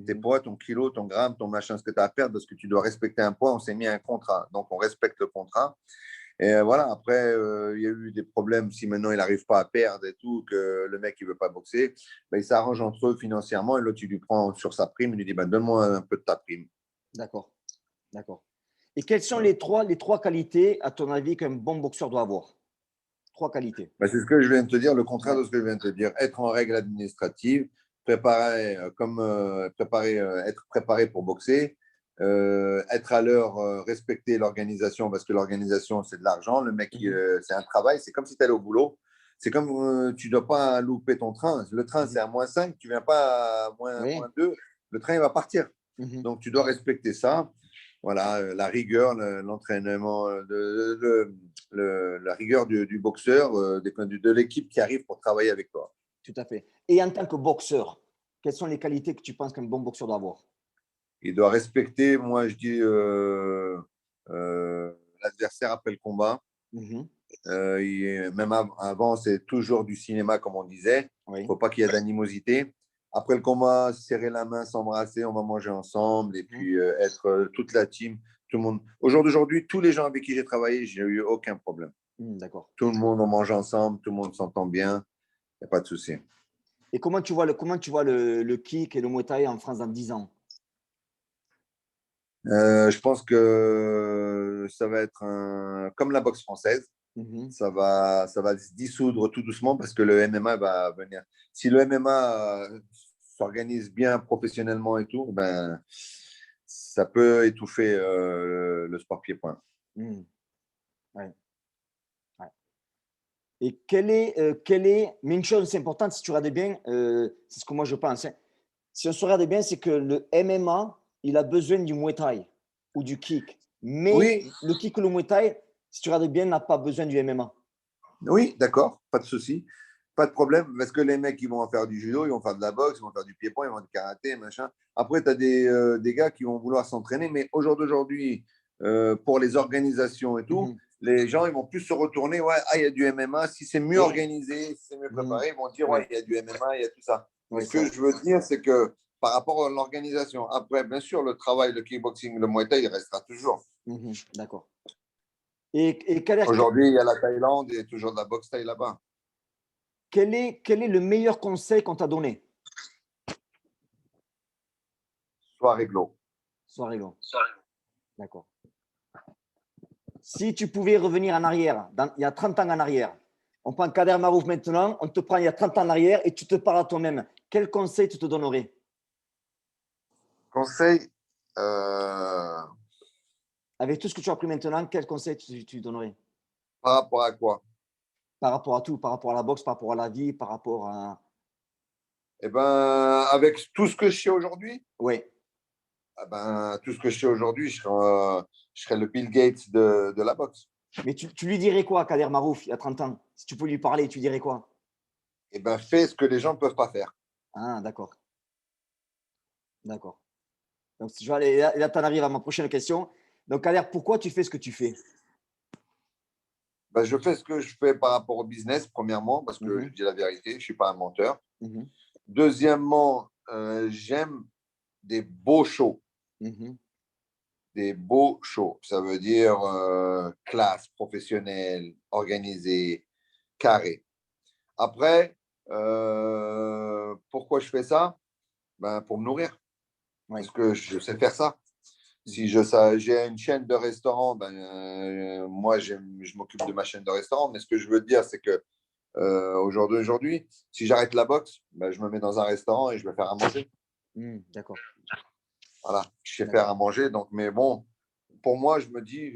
tes mhm. poids, ton kilo, ton gramme, ton machin, ce que tu as à perdre, parce que tu dois respecter un poids. On s'est mis un contrat. Donc, on respecte le contrat. Et voilà, après, il y a eu des problèmes. Si maintenant il n'arrive pas à perdre et tout, que le mec il veut pas boxer, ben, il s'arrange entre eux financièrement et l'autre il lui prend sur sa prime, il lui dit ben, donne-moi un peu de ta prime. D'accord, d'accord. Et quelles sont Voilà. les trois qualités, à ton avis, qu'un bon boxeur doit avoir? Trois qualités. Ben, c'est ce que je viens de te dire, le contraire Ouais. de ce que je viens de te dire. Être en règle administrative, préparer, être préparé pour boxer, être à l'heure, respecter l'organisation, parce que l'organisation, c'est de l'argent. Le mec, Mhm, c'est un travail. C'est comme si tu allais au boulot. C'est comme tu ne dois pas louper ton train. Le train, mhm. c'est à -5. Tu ne viens pas à Oui. -2. Le train, il va partir. Mhm. Donc, tu dois respecter ça. Voilà, la rigueur, l'entraînement, la rigueur du boxeur, de l'équipe qui arrive pour travailler avec toi. Tout à fait. Et en tant que boxeur, quelles sont les qualités que tu penses qu'un bon boxeur doit avoir? Il doit respecter, moi, je dis, l'adversaire après le combat. Mhm. Même avant, c'est toujours du cinéma, comme on disait. Il ne Oui. faut pas qu'il y ait d'animosité. Après le combat, serrer la main, s'embrasser, on va manger ensemble et Mhm. puis être toute la team, tout le monde. Au jour d'aujourd'hui, tous les gens avec qui j'ai travaillé, j'ai eu aucun problème. D'accord. Tout le monde, on mange ensemble, tout le monde s'entend bien, il n'y a pas de souci. Et comment tu vois le kick et le Muay Thai en France dans 10 ans? Je pense que ça va être comme la boxe française. Mhm. Ça va se dissoudre tout doucement parce que le MMA va venir. Si le MMA s'organise bien professionnellement et tout, ben, ça peut étouffer le sport pied-point. Mhm. Ouais, ouais. Et mais une chose c'est importante, si tu regardes bien, c'est ce que moi je pense, hein. Si on se regarde bien, c'est que le MMA, il a besoin du Muay Thai ou du kick. Mais Oui, le kick ou le Muay Thai, si tu regardes bien, n'a pas besoin du MMA. oui, d'accord, pas de souci. Pas de problème, parce que les mecs, ils vont en faire du judo, ils vont faire de la boxe, ils vont faire du pied-point, ils vont faire du karaté, machin. Après, tu as des gars qui vont vouloir s'entraîner, mais au jour d'aujourd'hui, pour les organisations et tout, Mhm. les gens, ils vont plus se retourner, ouais, ah, il y a du MMA. Si c'est mieux Oui. organisé, si c'est mieux Mhm. préparé, ils vont dire, ouais, Ouais. il y a du MMA, il y a tout ça. Mais Ouais, ce c'est que vrai. je veux dire, c'est que par rapport à l'organisation, après, bien sûr, le travail, le kickboxing, le Muay Thai, il restera toujours. Mhm. D'accord. Et Aujourd'hui, il y a la Thaïlande, il y a toujours de la boxe thaï là-bas. quel est le meilleur conseil qu'on t'a donné? Soit réglo. Sois rigolo. D'accord. Si tu pouvais revenir en arrière, il y a 30 ans en arrière, on prend Kader Marouf maintenant, on te prend il y a 30 ans en arrière et tu te parles à toi-même. Quel conseil tu te donnerais? Conseil, Avec tout ce que tu as appris maintenant, quel conseil tu donnerais? par rapport à quoi? Par rapport à tout, par rapport à la boxe, par rapport à la vie, par rapport à… Eh ben, avec tout ce que je sais aujourd'hui, Oui, eh ben, tout ce que je sais aujourd'hui, je serais le Bill Gates de la boxe. mais tu lui dirais quoi, Kader Marouf, il y a 30 ans? Si tu peux lui parler, tu dirais quoi? Eh ben, fais ce que les gens ne peuvent pas faire. Ah, d'accord, d'accord. Donc, si je vais aller, là, tu en arrives à ma prochaine question. Donc, Kader, pourquoi tu fais ce que tu fais? Ben, je fais ce que je fais par rapport au business, premièrement, parce que je Mhm, dis la vérité, je ne suis pas un menteur. mhm, Deuxièmement, j'aime des beaux shows. mhm. Des beaux shows. Ça veut dire classe, professionnel, organisé, carré. Après, pourquoi je fais ça? Ben, pour me nourrir, Oui. parce que je sais faire ça. Si Mhm, j'ai une chaîne de restaurant, ben, moi, je m'occupe de ma chaîne de restaurant. Mais ce que je veux dire, c'est que aujourd'hui, si j'arrête la boxe, ben, je me mets dans un restaurant et je vais faire à manger. d'accord, Voilà, je sais faire d'accord. à manger. Donc, mais bon, pour moi, je me dis,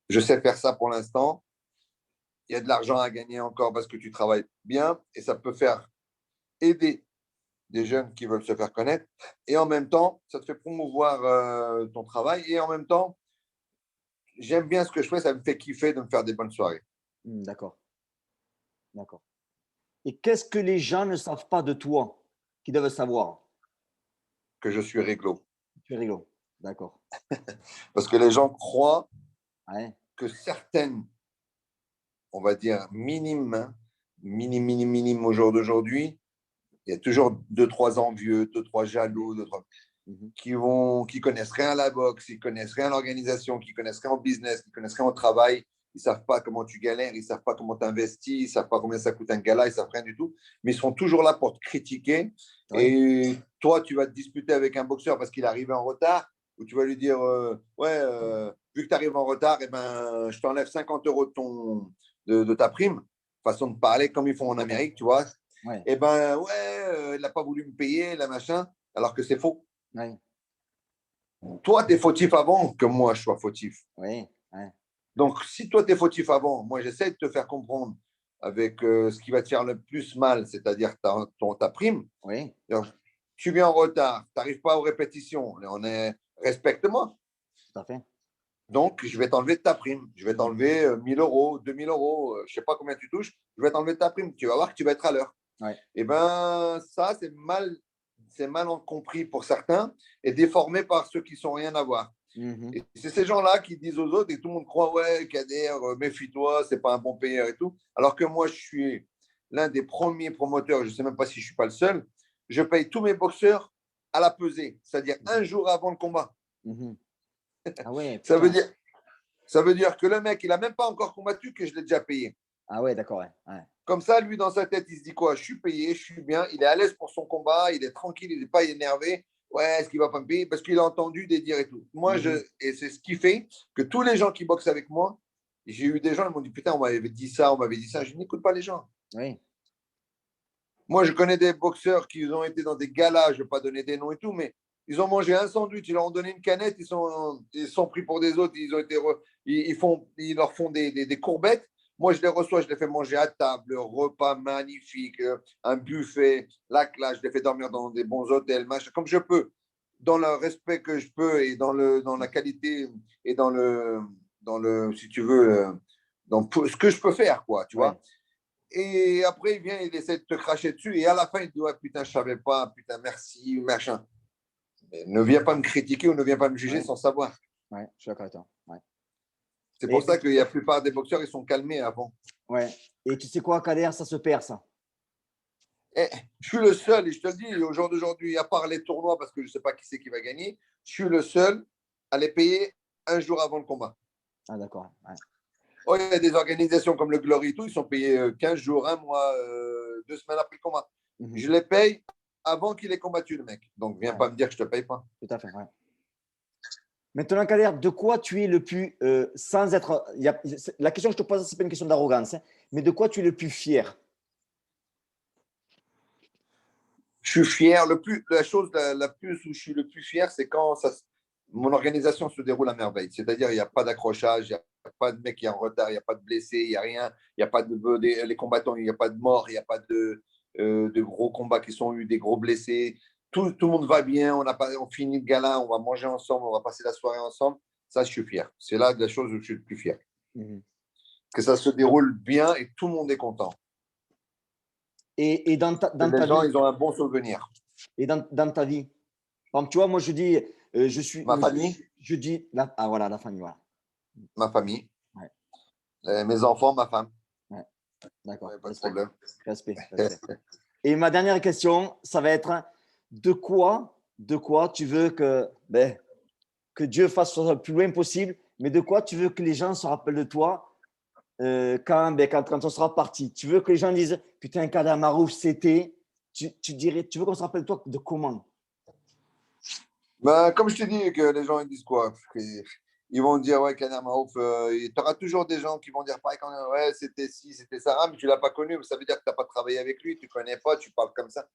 je sais faire ça pour l'instant. Il y a de l'argent à gagner encore parce que tu travailles bien et ça peut faire aider des Mhm, jeunes qui veulent se faire connaître. Et en même temps, ça te fait promouvoir ton travail. Et en même temps, j'aime bien ce que je fais, ça me fait kiffer de me faire des bonnes soirées. d'accord, d'accord. Et qu'est-ce que les gens ne savent pas de toi, qu'ils doivent savoir? Que je suis réglo. Tu es rigolo. D'accord. Parce que les gens croient Ouais. que certaines, on va dire, minimes, hein, minimes au jour d'aujourd'hui, il y a toujours deux, trois envieux, deux, trois jaloux, deux, trois, Mhm, qui connaissent rien à la boxe, qui connaissent rien à l'organisation, qui connaissent rien au business, qui connaissent rien au travail. Ils savent pas comment tu galères, ils savent pas comment tu investis, ils savent pas combien ça coûte un gala, ils savent rien du tout. Mais ils sont toujours là pour te critiquer. oui. Et toi, tu vas te disputer avec un boxeur parce qu'il est arrivé en retard, ou tu vas lui dire, ouais, vu que tu arrives en retard, eh ben, je t'enlève 50 euros de ta prime. Façon de parler comme ils font en D'accord. Amérique, tu vois. Ouais. Eh ben, ouais, il n'a pas voulu me payer, la machin, alors que c'est faux. Ouais. Toi, tu es fautif avant que moi, je sois fautif. Oui. Ouais. Donc, si toi, tu es fautif avant, moi, j'essaie de te faire comprendre avec ce qui va te faire le plus mal, c'est-à-dire ta prime. Oui. Donc, tu viens en retard, tu n'arrives pas aux répétitions. On est, respecte-moi. Tout à fait. Donc, je vais t'enlever de ta prime. Je vais t'enlever 1 000 euros, 2 000 euros, je ne sais pas combien tu touches. Je vais t'enlever de ta prime. Tu vas voir que tu vas être à l'heure. Ouais. Et bien, ça, c'est mal compris pour certains et déformé par ceux qui ne sont rien à voir. Mhm. Et c'est ces gens-là qui disent aux autres et tout le monde croit, ouais, Kader, méfie-toi, c'est pas un bon payeur et tout. Alors que moi, je suis l'un des premiers promoteurs, je ne sais même pas si je ne suis pas le seul, je paye tous mes boxeurs à la pesée, c'est-à-dire un jour avant le combat. Mhm. Ah ouais, Ça veut putain. dire, ça veut dire que le mec, il n'a même pas encore combattu que je l'ai déjà payé. Ah ouais, d'accord, ouais. Ouais. Comme ça, lui, dans sa tête, il se dit quoi? Je suis payé, je suis bien, il est à l'aise pour son combat, il est tranquille, il n'est pas énervé. Ouais, est-ce qu'il va pas me payer? Parce qu'il a entendu des dires et tout. Moi, Mhm. et c'est ce qui fait que tous les gens qui boxent avec moi, j'ai eu des gens, ils m'ont dit, putain, on m'avait dit ça, on m'avait dit ça. Je n'écoute pas les gens. Oui. Moi, je connais des boxeurs qui ont été dans des galas, je ne vais pas donner des noms et tout, mais ils ont mangé un sandwich, ils leur ont donné une canette, ils sont pris pour des autres, ils ont été, ils leur font des courbettes. Moi, je les reçois, je les fais manger à table, repas magnifique, un buffet, là, je les fais dormir dans des bons hôtels, machin, comme je peux, dans le respect que je peux et dans la qualité et si tu veux, dans ce que je peux faire, quoi, tu Ouais. vois. Et après, il vient, il essaie de te cracher dessus. Et à la fin, il dit, ouais, putain, je savais pas, putain, merci, machin. Mais ne viens pas me critiquer ou ne viens pas me juger Ouais. sans savoir. Ouais. Je suis d'accord avec toi. Ouais. C'est pour Et, ça que la plupart des boxeurs, ils sont calmés avant. ouais. Et tu sais quoi, Kader, ça se perd, ça. Et je suis le seul, et je te le dis, au jour d'aujourd'hui, à part les tournois, parce que je ne sais pas qui c'est qui va gagner, je suis le seul à les payer un jour avant le combat. Ah, d'accord. Ouais. Oh, il y a des organisations comme le Glory et tout, ils sont payés 15 jours, un mois, 2 semaines après le combat. Mhm. Je les paye avant qu'il ait combattu, le mec. Donc, viens Ouais. pas me dire que je ne te paye pas. Tout à fait. Ouais. Maintenant, Kader, de quoi tu es le plus, sans être, la question que je te pose, c'est pas une question d'arrogance, hein, mais de quoi tu es le plus fier? Je suis fier. La chose la plus où je suis le plus fier, c'est quand mon organisation se déroule à merveille. C'est-à-dire, il n'y a pas d'accrochage, il n'y a pas de mec qui est en retard, il n'y a pas de blessés, il n'y a rien. Il n'y a pas les combattants, il n'y a pas de morts, il n'y a pas de gros combats qui sont eu, des gros blessés. Tout le monde va bien, on finit le gala, on va manger ensemble, on va passer la soirée ensemble. Ça, je suis fier. C'est là de la chose où je suis le plus fier. Mhm. Que ça se déroule bien et tout le monde est content. Et Que dans les ta gens, vie, ils ont un bon souvenir. et dans ta vie, par exemple, tu vois, moi, je dis, je suis, Ma famille, je dis, ah voilà, la famille, voilà. ma famille, Ouais, mes enfants, ma femme. ouais, d'accord, Ouais, pas de respect, problème. respect, respect. Et ma dernière question, ça va être, de quoi tu veux que Dieu fasse le plus loin possible, mais de quoi tu veux que les gens se rappellent de toi quand on sera parti? Tu veux que les gens disent, putain, Kader Marouf, c'était, tu veux qu'on se rappelle de toi de comment? Ben, comme je t'ai dit, que les gens ils disent quoi? Ils vont dire, ouais, Kader Marouf, tu auras toujours des gens qui vont dire, pareil, ouais, c'était ci, c'était ça. Ah, mais tu ne l'as pas connu, ça veut dire que tu n'as pas travaillé avec lui, tu ne connais pas, tu parles comme ça.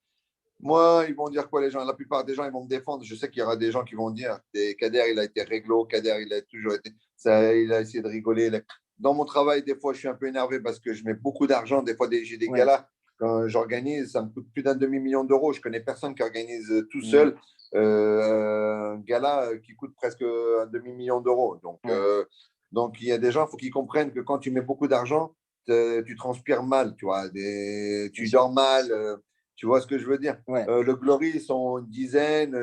Moi, ils vont dire quoi, les gens? La plupart des gens, ils vont me défendre. Je sais qu'il y aura des gens qui vont dire, Kader, il a été réglo, Kader, il a toujours été, ça, il a essayé de rigoler. Dans mon travail, des fois, je suis un peu énervé parce que je mets beaucoup d'argent. Des fois, j'ai des Ouais. galas. Quand j'organise, ça me coûte plus d'un demi-million d'euros. Je connais personne qui organise tout Mmh. seul un gala qui coûte presque un demi-million d'euros. Ouais. Donc, il y a des gens, il faut qu'ils comprennent que quand tu mets beaucoup d'argent, tu transpires mal, tu vois, Bien tu sûr. dors mal, tu vois ce que je veux dire. Ouais. Le Glory, ils sont une dizaine,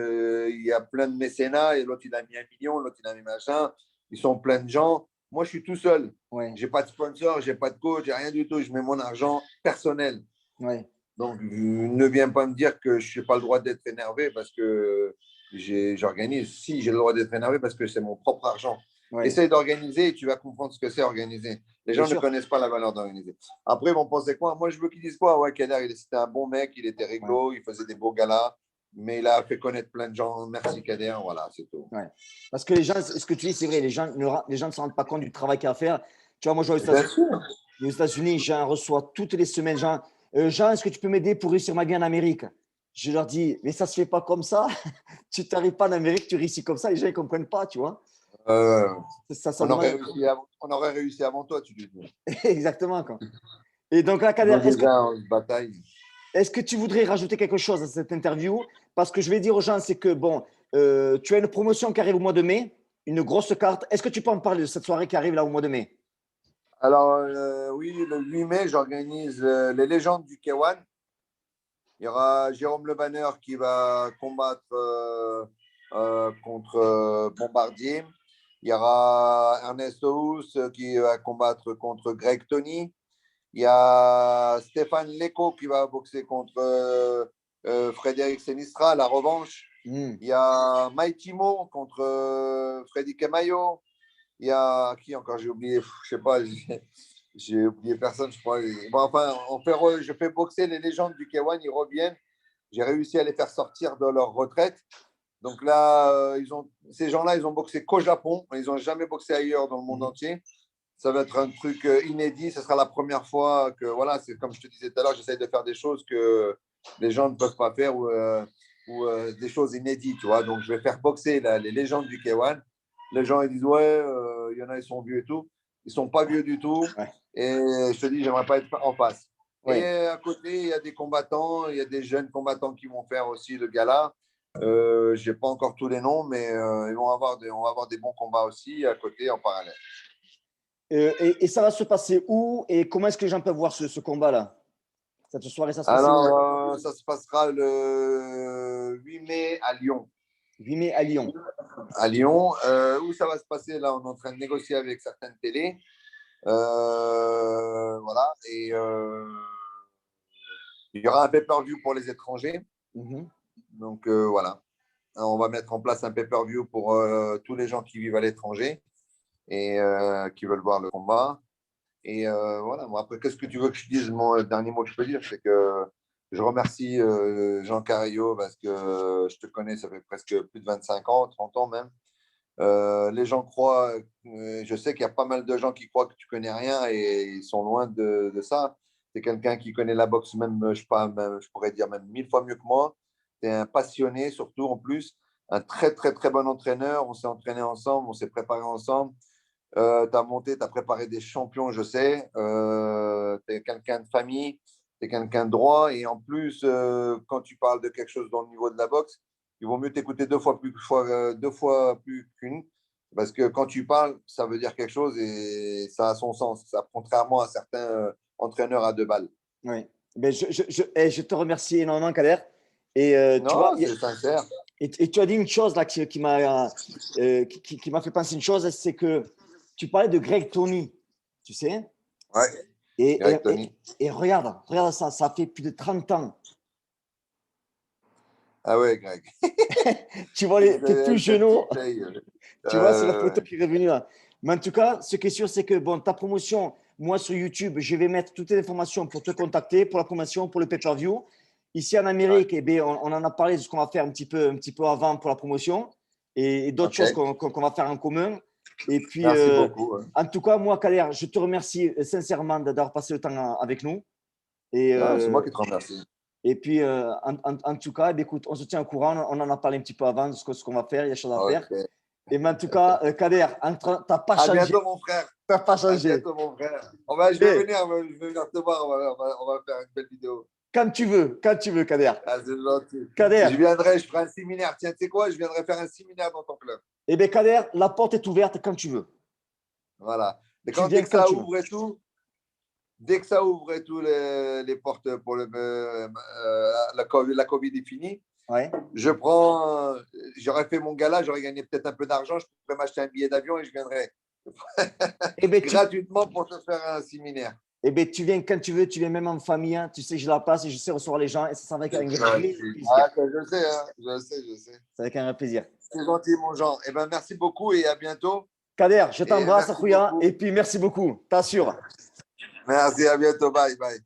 il y a plein de mécénats, et l'autre, il a mis 1 million, l'autre, il a mis machin. Ils sont plein de gens. Moi, je suis tout seul. Ouais. J'ai pas de sponsor, j'ai pas de coach, j'ai rien du tout. Je mets mon argent personnel. Ouais. Donc, ne viens pas me dire que je n'ai pas le droit d'être énervé parce que j'organise. Si, j'ai le droit d'être énervé parce que c'est mon propre argent. Ouais. Essaye d'organiser et tu vas comprendre ce que c'est organiser. Les Bien gens ne sûr. connaissent pas la valeur d'organiser. Après, ils vont penser quoi? Moi, je veux qu'ils disent quoi? Ouais, Kader, c'était un bon mec, il était Ouais. réglo, il faisait des beaux galas, mais il a fait connaître plein de gens. Merci, Kader. Voilà, c'est tout. Ouais. Parce que les gens, ce que tu dis, c'est vrai, les gens ne se rendent pas compte du travail qu'il y a à faire. Tu vois, moi, je vais aux Bien États-Unis. sûr. Aux États-Unis, j'en reçois toutes les semaines. Jean, est-ce que tu peux m'aider pour réussir ma vie en Amérique? Je leur dis, mais ça ne se fait pas comme ça. Tu n'arrives pas en Amérique, tu réussis comme ça. Les gens ne comprennent pas, tu vois. Euh, Ça on, aurait demande. réussi on aurait réussi avant toi, tu dis. Exactement, quoi. Et donc, là, Ils Kader, ont déjà une bataille. est-ce que tu voudrais rajouter quelque chose à cette interview? Parce que je vais dire aux gens, c'est que, bon, tu as une promotion qui arrive au mois de mai. une grosse carte. Est-ce que tu peux en parler de cette soirée qui arrive là au mois de mai? Alors, oui, le 8 mai, j'organise les légendes du K1. Il y aura Jérôme Le Banner qui va combattre contre Bombardier. Il y aura Ernest Hous qui va combattre contre Greg Tony. Il y a Stéphane Leco qui va boxer contre Frédéric Senistra, la revanche. Il y a Mighty Mo contre Freddy Camayo. Il y a qui encore? J'ai oublié, je sais pas, j'ai oublié personne, je crois. Bon, enfin, je fais boxer les légendes du K1, ils reviennent. J'ai réussi à les faire sortir de leur retraite. Donc là, ces gens-là, ils ont boxé qu'au Japon. Ils n'ont jamais boxé ailleurs dans le monde entier. Ça va être un truc inédit. Ce sera la première fois que, voilà, c'est comme je te disais tout à l'heure, j'essaye de faire des choses que les gens ne peuvent pas faire ou des choses inédites, tu vois. Donc, je vais faire boxer les légendes du K1. Les gens, ils disent, ouais, il y en a, ils sont vieux et tout. Ils ne sont pas vieux du tout. Ouais. Et je te dis, j'aimerais pas être en face. Ouais. Et à côté, il y a des combattants, il y a des jeunes combattants qui vont faire aussi le gala. Je n'ai pas encore tous les noms, mais on va avoir des bons combats aussi à côté en parallèle. Et ça va se passer où et comment est-ce que les gens peuvent voir ce combat-là? Cette soirée, ça se passe où? Alors, ça se passera le 8 mai à Lyon. 8 mai à Lyon. À Lyon. Où ça va se passer? Là, on est en train de négocier avec certaines télés. Voilà. Et il y aura un pay-per-view pour les étrangers. Donc, voilà. On va mettre en place un pay-per-view pour tous les gens qui vivent à l'étranger et qui veulent voir le combat. Et voilà. Bon, après, qu'est-ce que tu veux que je dise? Mon dernier mot que je peux dire, c'est que je remercie Jean Carillo parce que je te connais, ça fait presque plus de 25 ans, 30 ans même. Les gens croient, je sais qu'il y a pas mal de gens qui croient que tu connais rien et ils sont loin de ça. Tu es quelqu'un qui connaît la boxe même, je sais pas, même, je pourrais dire même 1000 fois mieux que moi. Tu es un passionné, surtout en plus, un très, très, très bon entraîneur. On s'est entraîné ensemble, on s'est préparé ensemble. Tu as monté, tu as préparé des champions, je sais. Tu es quelqu'un de famille, tu es quelqu'un de droit. Et en plus, quand tu parles de quelque chose dans le niveau de la boxe, il vaut mieux t'écouter deux fois plus qu'une. Parce que quand tu parles, ça veut dire quelque chose et ça a son sens. Ça, contrairement à certains entraîneurs à 2 balles. Oui. Ben, je te remercie énormément, Kader. Et tu vois, Non, c'est sincère. et tu as dit une chose là qui m'a fait penser une chose, c'est que tu parlais de Greg Tony, tu sais? Ouais. Et regarde ça, ça fait plus de 30 ans. Ah ouais, Greg. Tu vois, t'es plus jeune. Tu vois, c'est la photo qui est revenue là. Mais en tout cas, ce qui est sûr, c'est que bon, ta promotion, moi sur YouTube, je vais mettre toutes les informations pour te contacter, pour la promotion, pour le pay-per-view. Ici en Amérique, eh bien, on en a parlé de ce qu'on va faire un petit peu avant pour la promotion et d'autres choses qu'on va faire en commun. Et puis, merci beaucoup. En tout cas, moi, Kader, je te remercie sincèrement d'avoir passé le temps avec nous. C'est moi qui te remercie. Et puis, en tout cas, écoute, on se tient au courant. On en a parlé un petit peu avant de ce qu'on va faire. Il y a des choses à faire. Et mais en tout cas, Kader, tu n'as pas changé. À bientôt, mon frère. Tu n'as pas changé. À bientôt, mon frère. Je vais venir te voir. On va faire une belle vidéo. Quand tu veux, Kader. Ah, c'est gentil. Kader. Je ferai un séminaire. Tiens, tu sais quoi? Je viendrai faire un séminaire dans ton club. Eh bien, Kader, la porte est ouverte quand tu veux. Voilà. Mais dès que ça ouvre et tout, les portes pour la Covid est finie, ouais. J'aurais fait mon gala, j'aurais gagné peut-être un peu d'argent, je pourrais m'acheter un billet d'avion et je viendrai gratuitement pour te faire un séminaire. Eh bien, tu viens quand tu veux, tu viens même en famille. Hein. Tu sais, j'ai la place et je sais recevoir les gens et ça va avec un grand plaisir. Ah, je sais, hein. je sais. C'est avec un vrai plaisir. C'est gentil, mon Jean. Eh ben, merci beaucoup et à bientôt. Kader, je t'embrasse, Akouya, et puis merci beaucoup. T'assures. Merci, à bientôt. Bye, bye.